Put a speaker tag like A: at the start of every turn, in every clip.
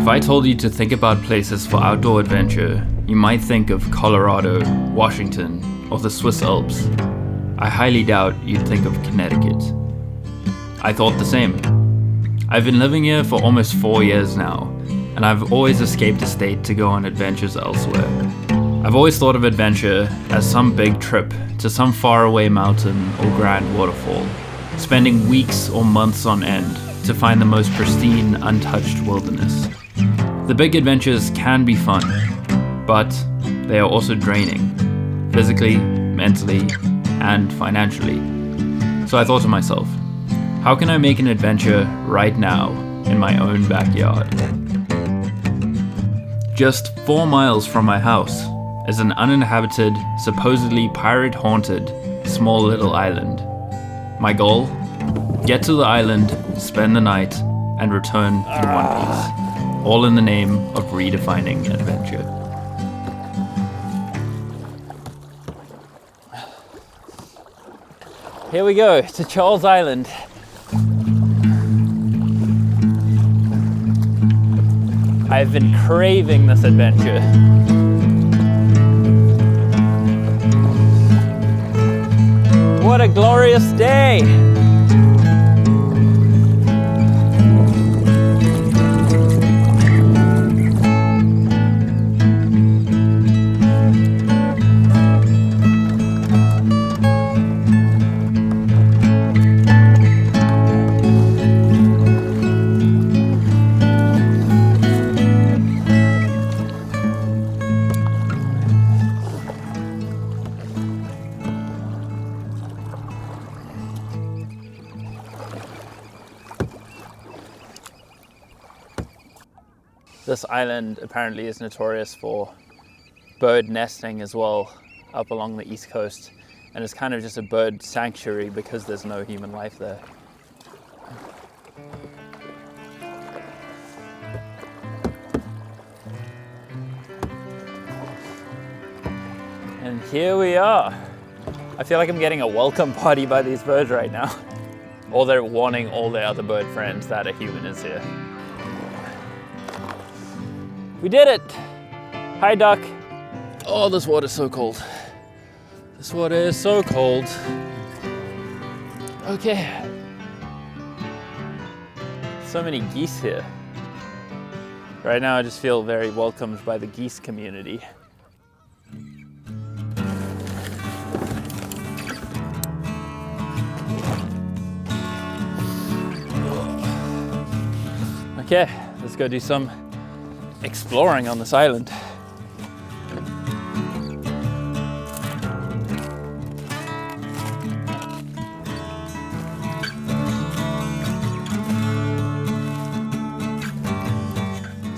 A: If I told you to think about places for outdoor adventure, you might think of Colorado, Washington, or the Swiss Alps. I highly doubt you'd think of Connecticut. I thought the same. I've been living here for almost 4 years now, and I've always escaped the state to go on adventures elsewhere. I've always thought of adventure as some big trip to some faraway mountain or grand waterfall, spending weeks or months on end to find the most pristine, untouched wilderness. The big adventures can be fun, but they are also draining, physically, mentally, and financially. So I thought to myself, how can I make an adventure right now in my own backyard? Just 4 miles from my house is an uninhabited, supposedly pirate-haunted, small little island. My goal? Get to the island, spend the night, and return in one piece. All in the name of redefining adventure. Here we go, to Charles Island. I've been craving this adventure. What a glorious day! This island apparently is notorious for bird nesting as well up along the east coast, and it's kind of just a bird sanctuary because there's no human life there. And here we are. I feel like I'm getting a welcome party by these birds right now. Or they're warning all their other bird friends that a human is here. We did it! Hi, duck. Oh, this water's so cold. This water is so cold. Okay. So many geese here. Right now, I just feel very welcomed by the geese community. Okay, let's go do some exploring on this island.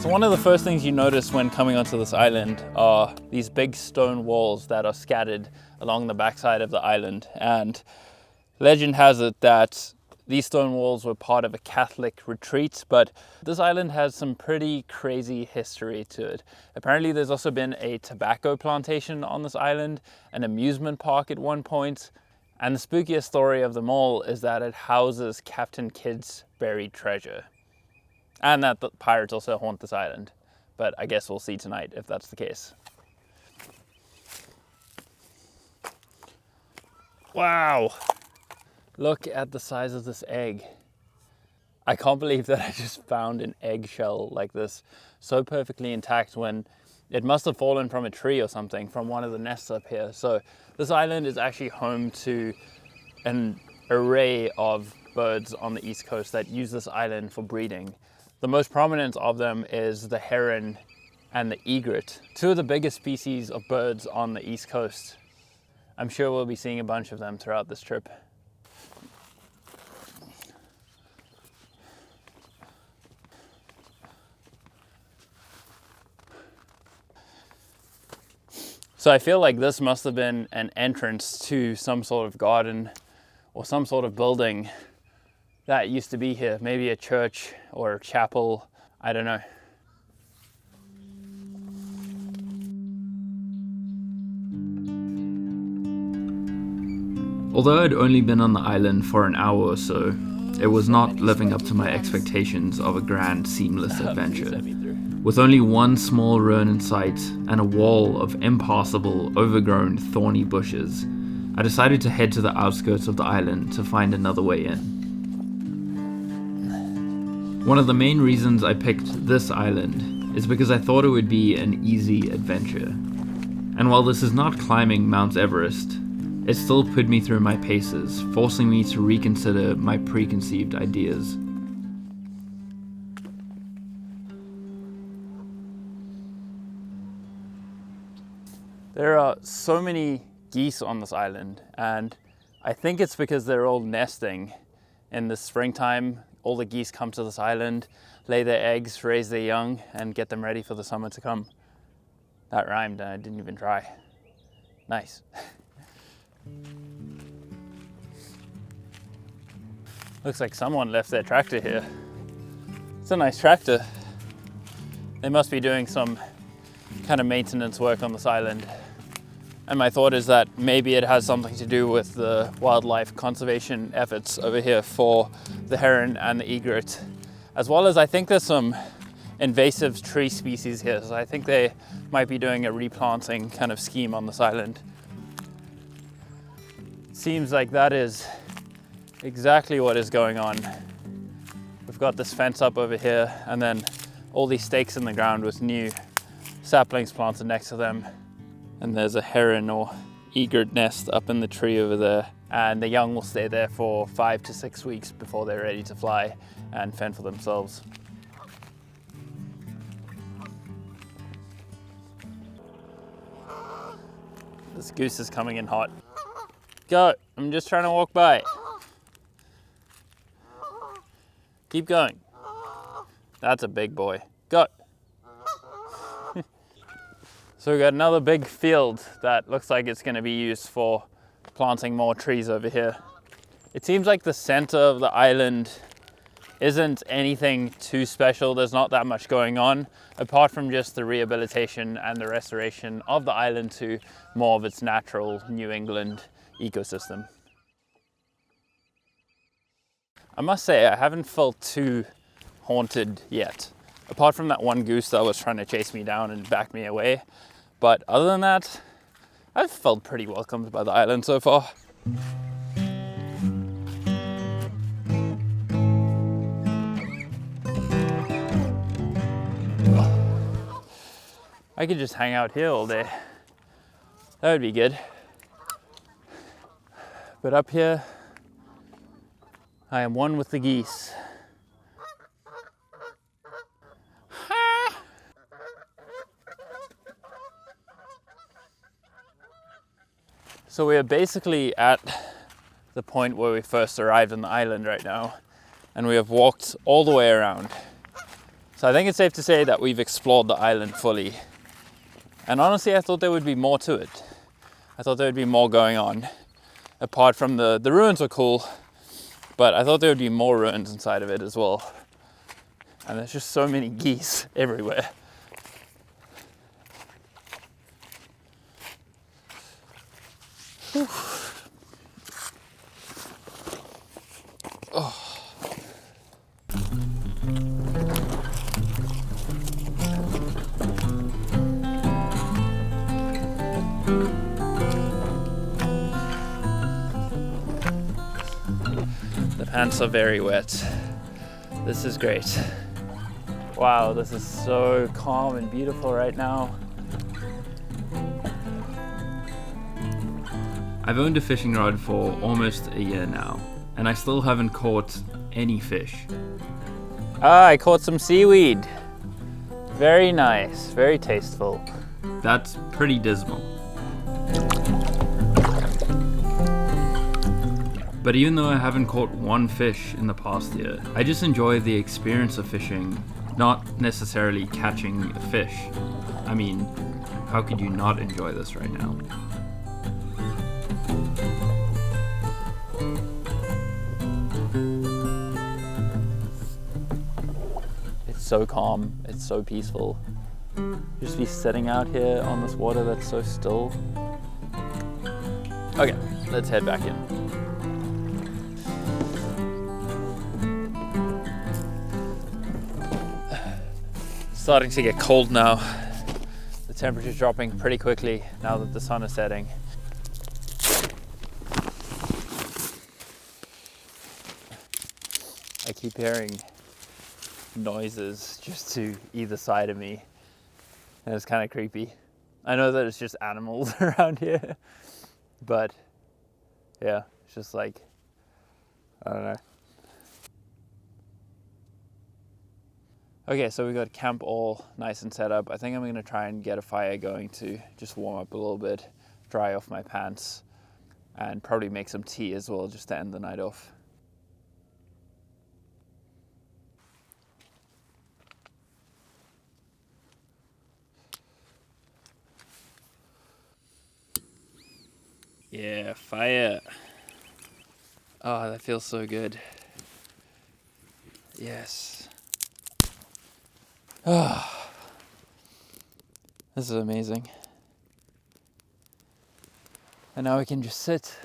A: So one of the first things you notice when coming onto this island are these big stone walls that are scattered along the backside of the island. And legend has it that these stone walls were part of a Catholic retreat, but this island has some pretty crazy history to it. Apparently there's also been a tobacco plantation on this island, an amusement park at one point, and the spookiest story of them all is that it houses Captain Kidd's buried treasure. And that the pirates also haunt this island. But I guess we'll see tonight if that's the case. Wow! Look at the size of this egg. I can't believe that I just found an eggshell like this so perfectly intact when it must have fallen from a tree or something from one of the nests up here. So this island is actually home to an array of birds on the east coast that use this island for breeding. The most prominent of them is the heron and the egret, two of the biggest species of birds on the east coast. I'm sure we'll be seeing a bunch of them throughout this trip. So I feel like this must have been an entrance to some sort of garden or some sort of building that used to be here. Maybe a church or a chapel, I don't know. Although I'd only been on the island for an hour or so, it was not living up to my expectations of a grand, seamless adventure. With only one small ruin in sight and a wall of impassable, overgrown, thorny bushes, I decided to head to the outskirts of the island to find another way in. One of the main reasons I picked this island is because I thought it would be an easy adventure. And while this is not climbing Mount Everest, it still put me through my paces, forcing me to reconsider my preconceived ideas. There are so many geese on this island, and I think it's because they're all nesting. In the springtime, all the geese come to this island, lay their eggs, raise their young, and get them ready for the summer to come. That rhymed, and I didn't even try. Nice. Looks like someone left their tractor here. It's a nice tractor. They must be doing some kind of maintenance work on this island. And my thought is that maybe it has something to do with the wildlife conservation efforts over here for the heron and the egret. As well as I think there's some invasive tree species here, so I think they might be doing a replanting kind of scheme on this island. Seems like that is exactly what is going on. We've got this fence up over here, and then all these stakes in the ground with new saplings planted next to them. And there's a heron or egret nest up in the tree over there. And the young will stay there for 5 to 6 weeks before they're ready to fly and fend for themselves. This goose is coming in hot. Go, I'm just trying to walk by. Keep going. That's a big boy. Go. So we've got another big field that looks like it's going to be used for planting more trees over here. It seems like the center of the island isn't anything too special. There's not that much going on, apart from just the rehabilitation and the restoration of the island to more of its natural New England ecosystem. I must say, I haven't felt too haunted yet, apart from that one goose that was trying to chase me down and back me away. But other than that, I've felt pretty welcomed by the island so far. I could just hang out here all day. That would be good. But up here, I am one with the geese. So we are basically at the point where we first arrived on the island right now, and we have walked all the way around. So I think it's safe to say that we've explored the island fully. And honestly, I thought there would be more to it. I thought there would be more going on. Apart from the ruins were cool, but I thought there would be more ruins inside of it as well. And there's just so many geese everywhere. Whew. Oh. The pants are very wet. This is great. Wow, this is so calm and beautiful right now. I've owned a fishing rod for almost a year now, and I still haven't caught any fish.
B: Ah, I caught some seaweed. Very nice, very tasteful.
A: That's pretty dismal. But even though I haven't caught one fish in the past year, I just enjoy the experience of fishing, not necessarily catching a fish. I mean, how could you not enjoy this right now?
B: It's so calm, it's so peaceful. Just be sitting out here on this water that's so still. Okay, let's head back in. Starting to get cold now. The temperature's dropping pretty quickly now that the sun is setting. I keep hearing noises just to either side of me, and it's kind of creepy. I know that it's just animals around here, but yeah, it's just like, I don't know. Okay, so we got camp all nice and set up. I think I'm gonna try and get a fire going to just warm up a little bit, dry off my pants, and probably make some tea as well just to end the night off. Yeah, fire. Oh, that feels so good. Yes. Oh, this is amazing. And now I can just sit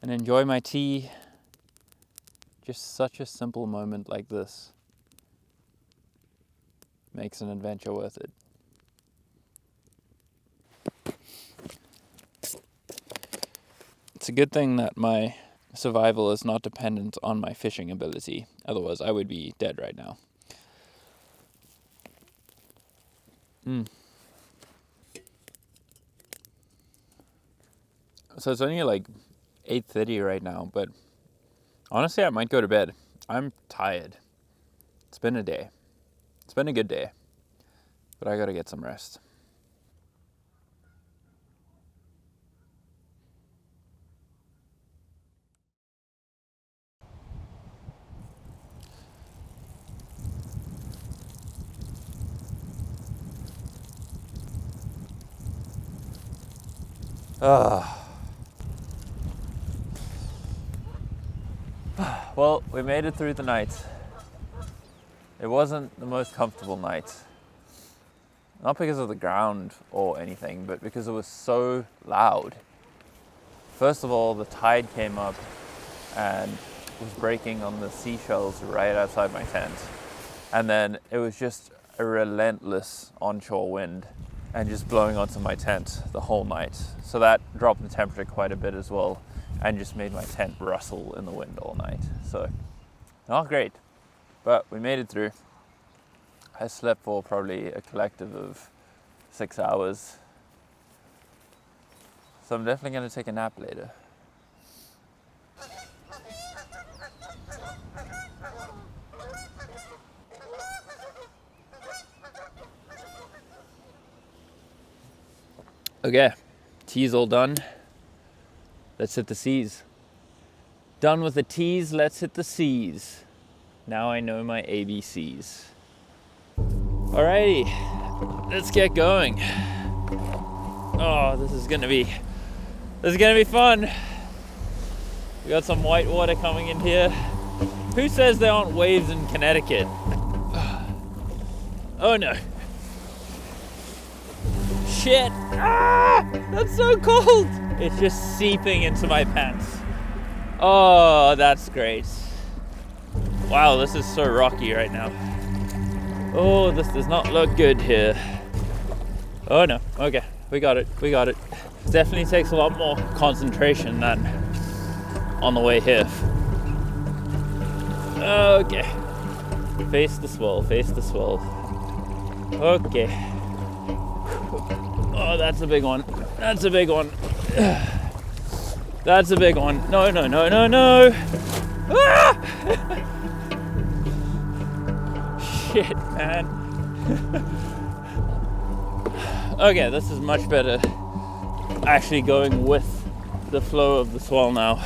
B: and enjoy my tea. Just such a simple moment like this makes an adventure worth it. It's a good thing that my survival is not dependent on my fishing ability. Otherwise, I would be dead right now. So it's only like 8:30 right now, but honestly, I might go to bed. I'm tired. It's been a day. It's been a good day, but I gotta get some rest. Well, we made it through the night. It wasn't the most comfortable night. Not because of the ground or anything, but because it was so loud. First of all, the tide came up and was breaking on the seashells right outside my tent. And then it was just a relentless onshore wind and just blowing onto my tent the whole night. So that dropped the temperature quite a bit as well and just made my tent rustle in the wind all night. So not great, but we made it through. I slept for probably a collective of 6 hours. So I'm definitely gonna take a nap later. Okay, tea's all done. Let's hit the seas. Done with the teas, let's hit the seas. Now I know my ABCs. Alrighty, let's get going. Oh, this is gonna be fun. We got some white water coming in here. Who says there aren't waves in Connecticut? Oh no. Shit! Ah! That's so cold! It's just seeping into my pants. Oh, that's great. Wow, this is so rocky right now. Oh, this does not look good here. Oh no, okay, we got it. It definitely takes a lot more concentration than on the way here. Okay. Face the swell. Okay. Oh, that's a big one. That's a big one. No. Ah! Shit, man. Okay, this is much better. Actually going with the flow of the swell now.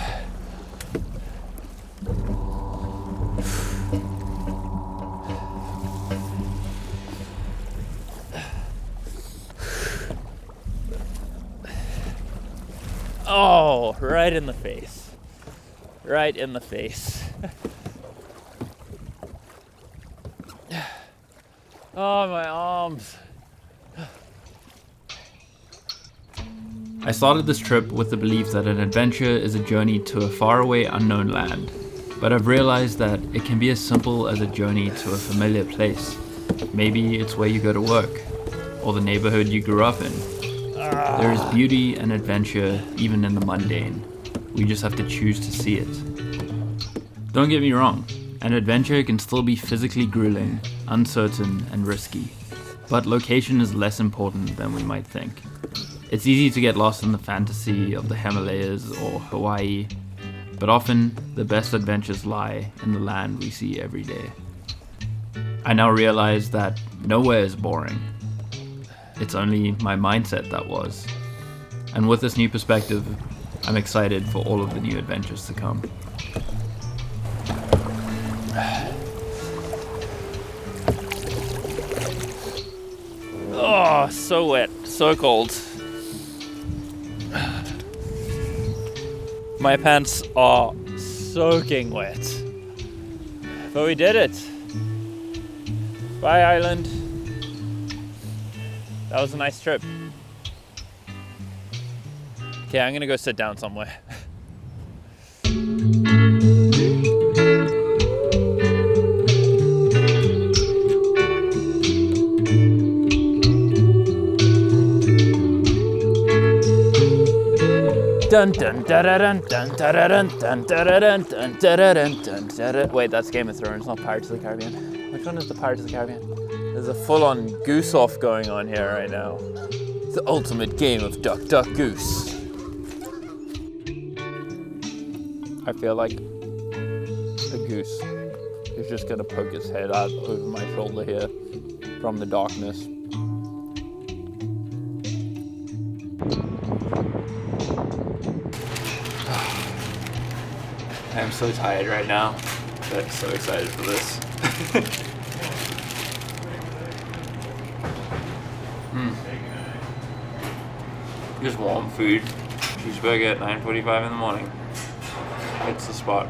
B: Oh, right in the face. Right in the face. Oh, my arms.
A: I started this trip with the belief that an adventure is a journey to a faraway unknown land. But I've realized that it can be as simple as a journey to a familiar place. Maybe it's where you go to work, or the neighborhood you grew up in. There is beauty and adventure even in the mundane. We just have to choose to see it. Don't get me wrong, an adventure can still be physically grueling, uncertain, and risky. But location is less important than we might think. It's easy to get lost in the fantasy of the Himalayas or Hawaii, but often the best adventures lie in the land we see every day. I now realize that nowhere is boring. It's only my mindset that was. And with this new perspective, I'm excited for all of the new adventures to come. Oh, so wet, so cold. My pants are soaking wet. But we did it. Bye, island. That was a nice trip. Okay, I'm gonna go sit down somewhere. Dun dun dun dun dun dun dun dun dun dun dun dun. Wait, that's Game of Thrones, not Pirates of the Caribbean. Which one is the Pirates of the Caribbean? There's a full-on goose-off going on here right now. The ultimate game of Duck, Duck, Goose. I feel like a goose is just gonna poke his head out over my shoulder here from the darkness. I'm so tired right now, but so excited for this. Just warm food. Cheeseburger at 9:45 in the morning. It's the spot.